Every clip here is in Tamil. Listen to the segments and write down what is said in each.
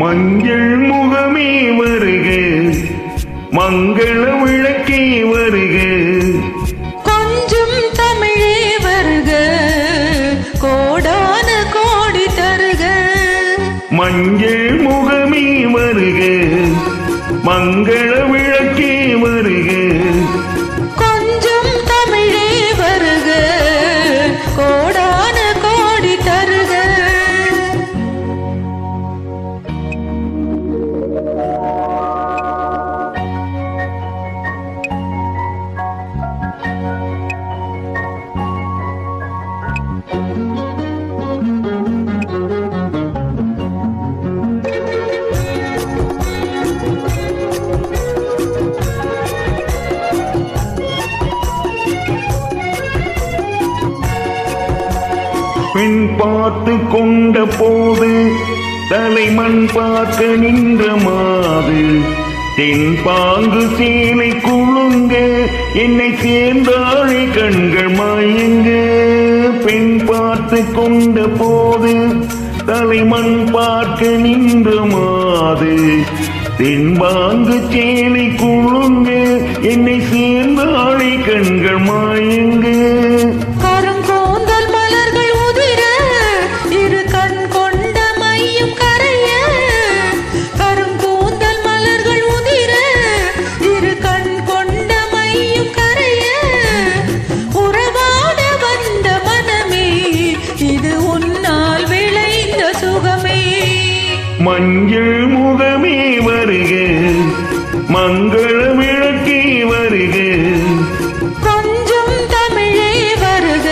மஞ்சள் முகமே வருக, மங்கள விளக்கே வருக, கொஞ்சம் தமிழே வருக, கோடான கோடி தருக. மஞ்சள் முகமே வருக, மங்கள விளக்கே வருக, கொஞ்சம் தமிழே வருக, கோடான கோடி தருக. பெண் பார்த்து கொண்ட போது தலைமண் பார்க்க நின்ற மாது, தென் பாங்கு சேலை குழுங்க என்னை சேர்ந்தாழை கண்கள் மயங்க. பெண் பார்த்து கொண்ட போது தலைமண் பார்க்க நின்ற மாது, தென் பாங்கு சேலை குழுங்க என்னை சேர்ந்தாழை கண்கள் மயங்க. மஞ்சள் முகமே வருக, மங்கள விளக்கே வருக, கொஞ்சம் தமிழே வருக,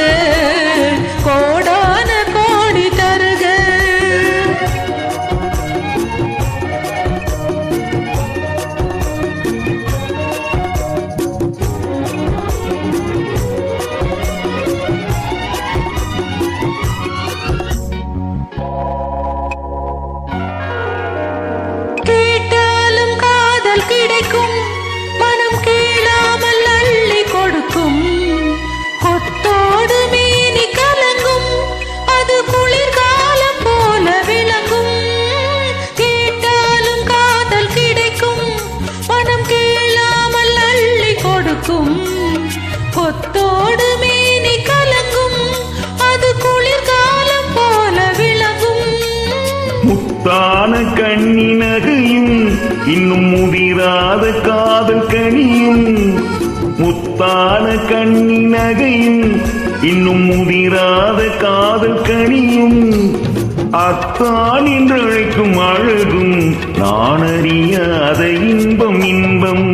கோடான கோடி தருக. கிடைக்கும் மனம் கேளாமல் அள்ளி கொடுக்கும், கொத்தோடு மேனி கலங்கும் அது குளிர்காலம் போல விளங்கும். கேட்டாலும் காதல் கிடைக்கும் மனம் கேளாமல் அள்ளி கொடுக்கும், கொத்தோடு மேனி கலங்கும் அது குளிர்காலம் போல விளங்கும். முத்தான கண்ணி நகையும் இன்னும் முதிராத காதல் கனியும், முத்தான கண்ணி நகையும் இன்னும் முதிராத காதல் கனியும், அத்தான் என்று அழைக்கும் அழகும் நான் அறியாத இன்பம் இன்பம்.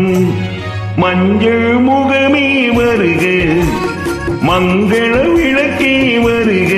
மஞ்சள் முகமே வருக, மங்கள விளக்கே வருக,